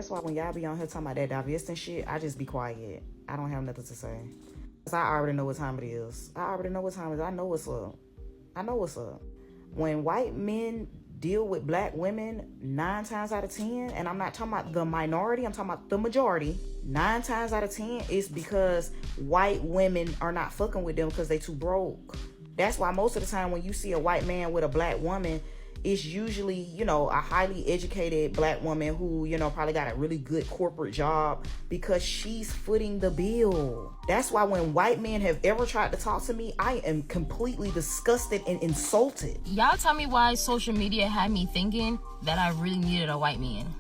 That's why when y'all be on here talking about that divesting shit, I just be quiet. I don't have nothing to say. Cause I already know what time it is. I already know what time it is. I know what's up. I know what's up. When white men deal with black women 9 times out of 10, and I'm not talking about the minority, I'm talking about the majority, 9 times out of 10 is because white women are not fucking with them because they too broke. That's why most of the time when you see a white man with a black woman, it's usually, you know, a highly educated black woman who, you know, probably got a really good corporate job because she's footing the bill. That's why when white men have ever tried to talk to me, I am completely disgusted and insulted. Y'all tell me why social media had me thinking that I really needed a white man.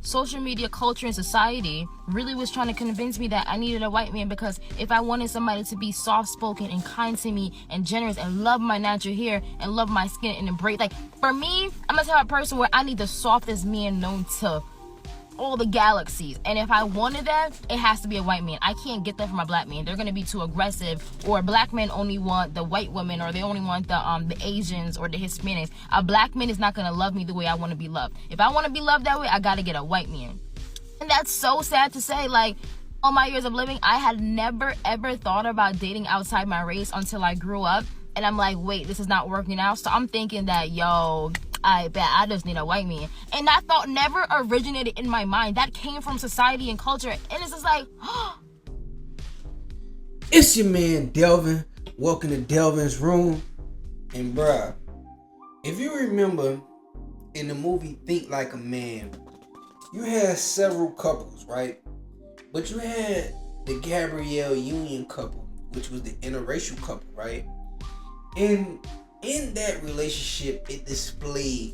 Social media culture and society really was trying to convince me that I needed a white man, because if I wanted somebody to be soft-spoken and kind to me and generous and love my natural hair and love my skin and embrace, like, for me, I'm the type of person where I need the softest man known to all the galaxies, and if I wanted that, it has to be a white man. I can't get that from a black man. They're gonna be too aggressive, or black men only want the white women, or they only want the Asians or the Hispanics. A black man is not gonna love me the way I want to be loved. If I want to be loved that way, I gotta get a white man. And that's so sad to say. Like, all my years of living, I had never ever thought about dating outside my race until I grew up, and I'm like, wait, this is not working out. So I'm thinking that, yo, I bet I just need a white man. And that thought never originated in my mind. That came from society and culture. And it's just like, It's your man, Delvin. Welcome to Delvin's Room. And bruh, if you remember in the movie Think Like a Man, you had several couples, right? But you had the Gabrielle Union couple, which was the interracial couple, right? And in that relationship, it displayed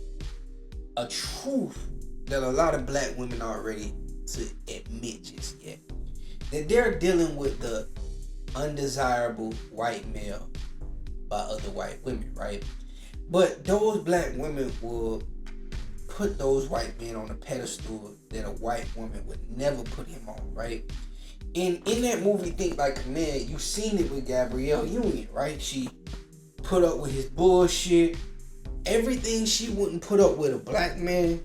a truth that a lot of black women are ready to admit just yet. That they're dealing with the undesirable white male by other white women, right? But those black women will put those white men on a pedestal that a white woman would never put him on, right? And in that movie, Think Like a Man, you seen it with Gabrielle Union, right? She put up with his bullshit. Everything she wouldn't put up with a black man,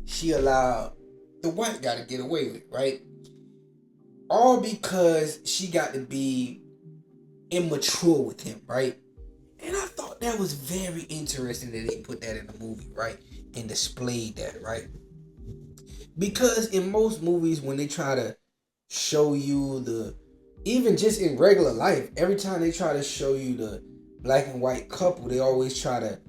she allowed the white guy to get away with, right? All because she got to be immature with him, right? And I thought that was very interesting that they put that in the movie, right? And displayed that, right? Because in most movies, when they try to show you even just in regular life, every time they try to show you the black and white couple, they always try to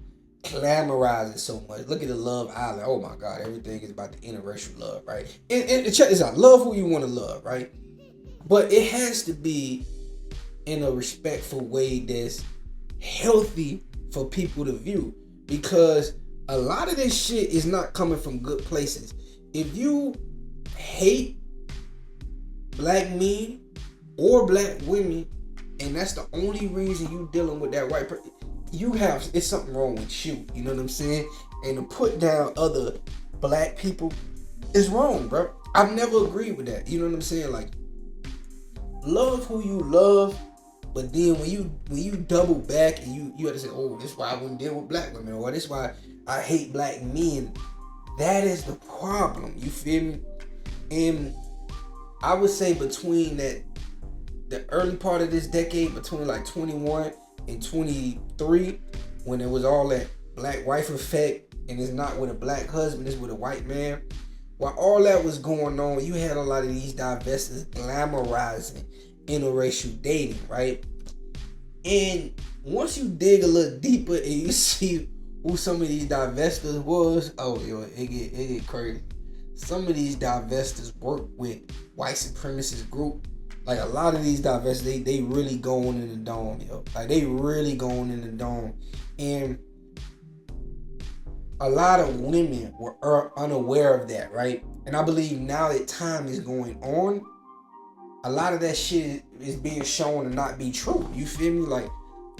glamorize it so much. Look at the Love Island. Oh my God, everything is about the interracial love, right? And check this out. Love who you want to love, right? But it has to be in a respectful way that's healthy for people to view. Because a lot of this shit is not coming from good places. If you hate black men or black women, and that's the only reason you dealing with that white person, it's something wrong with you. You know what I'm saying? And to put down other black people is wrong, bro. I've never agreed with that. You know what I'm saying? Like, love who you love, but then when you double back and you have to say, oh, this is why I wouldn't deal with black women, or this is why I hate black men. That is the problem. You feel me? And I would say between the early part of this decade, between like 21 and 23, when it was all that black wife effect, and it's not with a black husband, it's with a white man. While all that was going on, you had a lot of these divestors glamorizing interracial dating, right? And once you dig a little deeper and you see who some of these divestors was, oh yo, it get crazy. Some of these divestors work with white supremacist group. Like, a lot of these divestors, they really going in the dome, yo. Like, they really going in the dome. And a lot of women were unaware of that, right? And I believe now that time is going on, a lot of that shit is being shown to not be true. You feel me? Like,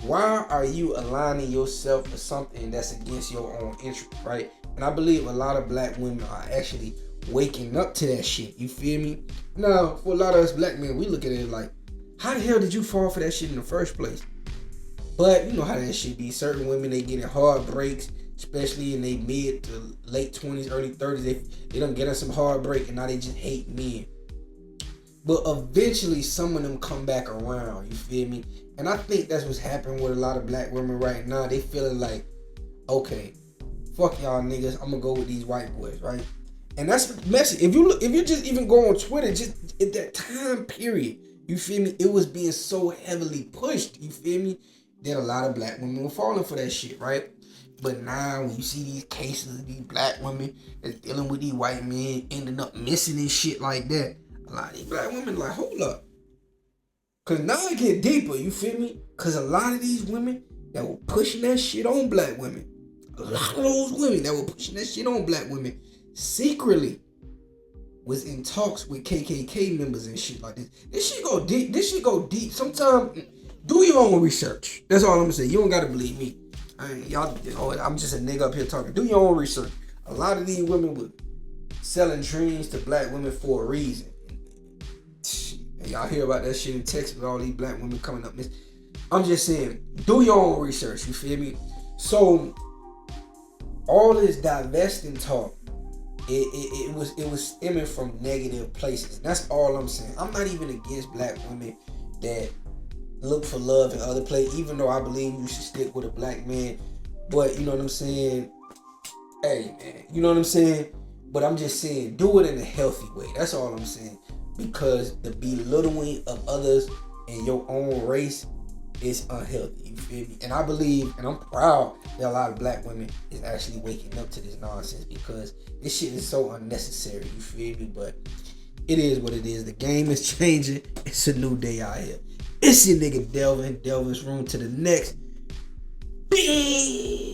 why are you aligning yourself with something that's against your own interest, right? And I believe a lot of black women are actually waking up to that shit. You feel me? Now, for a lot of us black men, we look at it like, how the hell did you fall for that shit in the first place? But you know how that shit be. Certain women, they get in hard breaks. especially in their mid to late 20s, early 30s. They done get us some heartbreak, and now they just hate men. But eventually, some of them come back around. You feel me? And I think that's what's happening with a lot of black women right now. They feeling like, okay, fuck y'all niggas, I'm gonna go with these white boys, right? And that's the message. If you just even go on Twitter, just at that time period, you feel me? It was being so heavily pushed, you feel me? That a lot of black women were falling for that shit, right? But now when you see these cases of these black women that's dealing with these white men ending up missing and shit like that, a lot of these black women like, hold up. Cause now it get deeper, you feel me? Cause a lot of these women that were pushing that shit on black women, a lot of those women that were pushing that shit on black women secretly was in talks with KKK members and shit like this. This shit go deep. Sometimes do your own research. That's all I'm gonna say. You don't gotta believe me. I'm just a nigga up here talking. Do your own research. A lot of these women were selling dreams to black women for a reason. And y'all hear about that shit in Texas with all these black women coming up. I'm just saying, do your own research. You feel me? So all this divesting talk, it was stemming from negative places. That's all I'm saying. I'm not even against black women that look for love in other places, even though I believe you should stick with a black man. But you know what I'm saying? Hey man, you know what I'm saying? But I'm just saying, do it in a healthy way. That's all I'm saying. Because the belittling of others in your own race is unhealthy. You feel me? And I believe, and I'm proud that a lot of black women is actually waking up to this nonsense, because this shit is so unnecessary. You feel me? But it is what it is. The game is changing. It's a new day out here. It's your nigga Delvin. Delvin's room to the next. Big